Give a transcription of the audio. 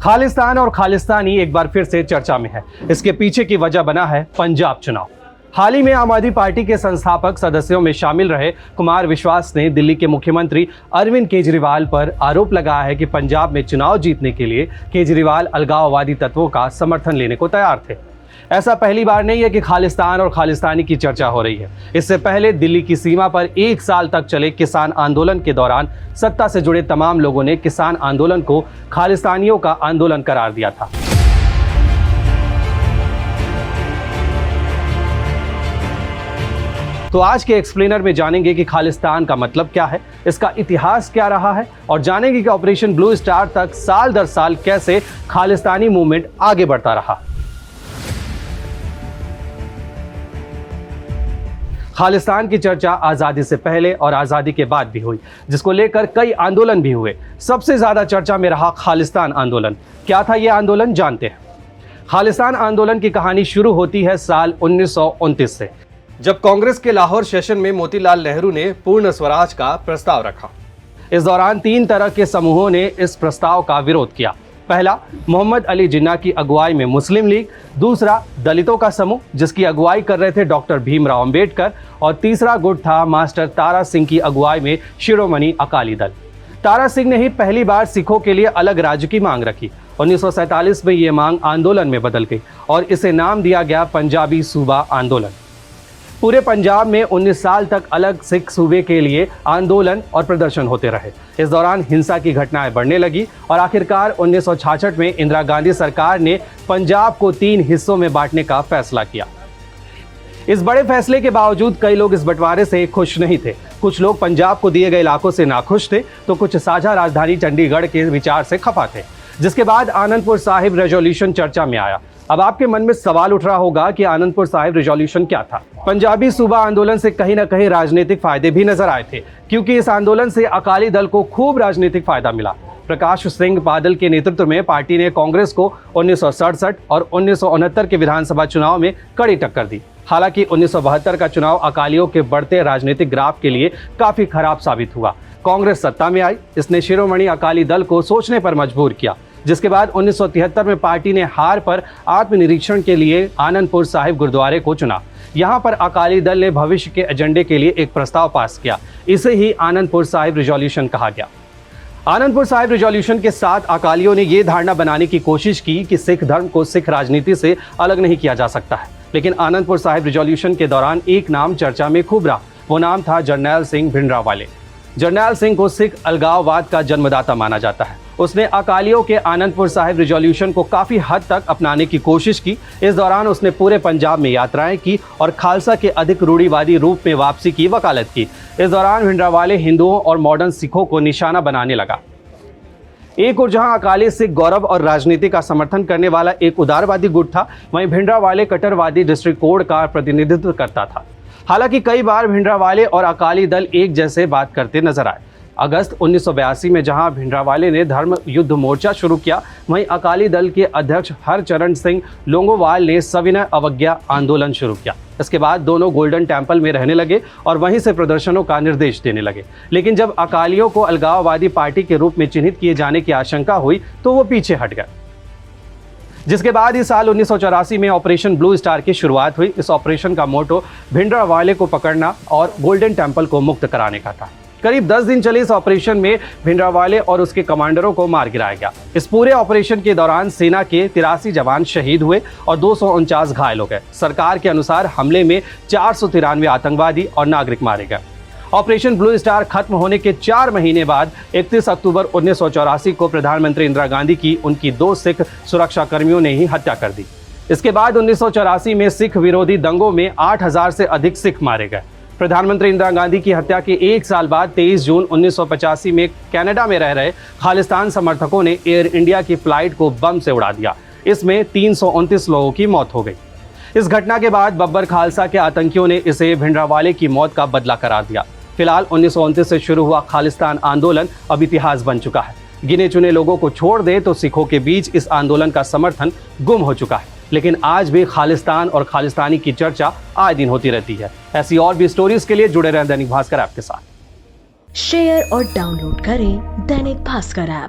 खालिस्तान और खालिस्तानी एक बार फिर से चर्चा में है। इसके पीछे की वजह बना है पंजाब चुनाव। हाल ही में आम आदमी पार्टी के संस्थापक सदस्यों में शामिल रहे कुमार विश्वास ने दिल्ली के मुख्यमंत्री अरविंद केजरीवाल पर आरोप लगाया है कि पंजाब में चुनाव जीतने के लिए केजरीवाल अलगाववादी तत्वों का समर्थन लेने को तैयार थे। ऐसा पहली बार नहीं है कि खालिस्तान और खालिस्तानी की चर्चा हो रही है। इससे पहले दिल्ली की सीमा पर 1 साल तक चले किसान आंदोलन के दौरान सत्ता से जुड़े तमाम लोगों ने किसान आंदोलन को खालिस्तानियों का आंदोलन करार दिया था। तो आज के एक्सप्लेनर में जानेंगे कि खालिस्तान का मतलब क्या है, इसका इतिहास क्या रहा है और जानेंगे कि ऑपरेशन ब्लू स्टार तक साल दर साल कैसे खालिस्तानी मूवमेंट आगे बढ़ता रहा। खालिस्तान की चर्चा आज़ादी से पहले और आज़ादी के बाद भी हुई, जिसको लेकर कई आंदोलन भी हुए। सबसे ज़्यादा चर्चा में रहा खालिस्तान आंदोलन। क्या था यह आंदोलन, जानते हैं। खालिस्तान आंदोलन की कहानी शुरू होती है साल 1929 से, जब कांग्रेस के लाहौर सेशन में मोतीलाल नेहरू ने पूर्ण स्वराज का प्रस्ताव रखा। इस दौरान 3 तरह के समूहों ने इस प्रस्ताव का विरोध किया। पहला, मोहम्मद अली जिन्ना की अगुवाई में मुस्लिम लीग। दूसरा, दलितों का समूह जिसकी अगुवाई कर रहे थे डॉक्टर भीमराव अंबेडकर। और तीसरा गुट था मास्टर तारा सिंह की अगुवाई में शिरोमणि अकाली दल। तारा सिंह ने ही पहली बार सिखों के लिए अलग राज्य की मांग रखी। 1947 में ये मांग आंदोलन में बदल गई और इसे नाम दिया गया पंजाबी सूबा आंदोलन। पूरे पंजाब में 19 साल तक अलग सिख सूबे के लिए आंदोलन और प्रदर्शन होते रहे। इस दौरान हिंसा की घटनाएं बढ़ने लगी और आखिरकार 1966 में इंदिरा गांधी सरकार ने पंजाब को 3 हिस्सों में बांटने का फैसला किया। इस बड़े फैसले के बावजूद कई लोग इस बंटवारे से खुश नहीं थे। कुछ लोग पंजाब को दिए गए इलाकों से नाखुश थे, तो कुछ साझा राजधानी चंडीगढ़ के विचार से खफा थे। जिसके बाद आनंदपुर साहिब रेजोल्यूशन चर्चा में आया। अब आपके मन में सवाल उठ रहा होगा कि आनंदपुर साहिब रेजोल्यूशन क्या था। पंजाबी सूबा आंदोलन से कहीं ना कहीं राजनीतिक फायदे भी नजर आए थे, क्योंकि इस आंदोलन से अकाली दल को खूब राजनीतिक फायदा मिला। प्रकाश सिंह बादल के नेतृत्व में पार्टी ने कांग्रेस को 1967 और 1969 के विधानसभा चुनाव में कड़ी टक्कर दी। हालांकि 1972 का चुनाव अकालियों के बढ़ते राजनीतिक ग्राफ के लिए काफी खराब साबित हुआ। कांग्रेस सत्ता में आई, इसने शिरोमणि अकाली दल को सोचने पर मजबूर किया। जिसके बाद 1973 में पार्टी ने हार पर आत्मनिरीक्षण के लिए आनंदपुर साहिब गुरुद्वारे को चुना। यहाँ पर अकाली दल ने भविष्य के एजेंडे के लिए एक प्रस्ताव पास किया। इसे ही आनंदपुर साहिब रेजोल्यूशन कहा गया। आनंदपुर साहिब रेजोल्यूशन के साथ अकालियों ने यह धारणा बनाने की कोशिश की कि सिख धर्म को सिख राजनीति से अलग नहीं किया जा सकता है। लेकिन आनंदपुर साहिब रेजोल्यूशन के दौरान एक नाम चर्चा में खूब रहा। वो नाम था जरनैल सिंह भिंडरावाले। जरनैल सिंह को सिख अलगाववाद का जन्मदाता माना जाता है। उसने अकालियों के आनंदपुर साहिब रेजोल्यूशन को काफी हद तक अपनाने की कोशिश की। इस दौरान उसने पूरे पंजाब में यात्राएं की और खालसा के अधिक रूढ़िवादी रूप में वापसी की वकालत की। इस दौरान भिंडरावाले हिंदुओं और मॉडर्न सिखों को निशाना बनाने लगा। एक और जहां अकाली सिख गौरव और राजनीति का समर्थन करने वाला एक उदारवादी गुट था, वहीं भिंडरावाले कट्टरवादी डिस्ट्रिक्ट कोड का प्रतिनिधित्व करता था। हालांकि कई बार भिंडरावाले और अकाली दल एक जैसे बात करते नजर आए। अगस्त 1982 में जहां भिंडरावाले ने धर्म युद्ध मोर्चा शुरू किया, वहीं अकाली दल के अध्यक्ष हरचरण सिंह लोंगोवाल ने सविनय अवज्ञा आंदोलन शुरू किया। इसके बाद दोनों गोल्डन टेम्पल में रहने लगे और वहीं से प्रदर्शनों का निर्देश देने लगे। लेकिन जब अकालियों को अलगाववादी पार्टी के रूप में चिन्हित किए जाने की आशंका हुई तो वो पीछे हट गए। जिसके बाद इस साल 1984 में ऑपरेशन ब्लू स्टार की शुरुआत हुई। इस ऑपरेशन का मोटो भिंडरावाले को पकड़ना और गोल्डन टेम्पल को मुक्त कराने का था। करीब 10 दिन चले इस ऑपरेशन में भिंडरावाले और उसके कमांडरों को मार गिराया गया। इस पूरे ऑपरेशन के दौरान सेना के 83 जवान शहीद हुए और 249 घायल हो गए। सरकार के अनुसार हमले में 493 आतंकवादी और नागरिक मारे गए। ऑपरेशन ब्लू स्टार खत्म होने के 4 महीने बाद 31 अक्टूबर 1984 को प्रधानमंत्री इंदिरा गांधी की उनकी 2 सिख सुरक्षा कर्मियों ने ही हत्या कर दी। इसके बाद 1984 में सिख विरोधी दंगों में 8000 से अधिक सिख मारे गए। प्रधानमंत्री इंदिरा गांधी की हत्या के 1 साल बाद 23 जून 1985 में कनाडा में रह रहे खालिस्तान समर्थकों ने एयर इंडिया की फ्लाइट को बम से उड़ा दिया। इसमें 329 लोगों की मौत हो गई। इस घटना के बाद बब्बर खालसा के आतंकियों ने इसे भिंडरावाले की मौत का बदला करार दिया। फिलहाल 1929 से शुरू हुआ खालिस्तान आंदोलन अब इतिहास बन चुका है। गिने चुने लोगों को छोड़ दे तो सिखों के बीच इस आंदोलन का समर्थन गुम हो चुका है। लेकिन आज भी खालिस्तान और खालिस्तानी की चर्चा आए दिन होती रहती है। ऐसी और भी स्टोरीज के लिए जुड़े रहें दैनिक भास्कर ऐप के साथ। शेयर और डाउनलोड करें दैनिक भास्कर ऐप।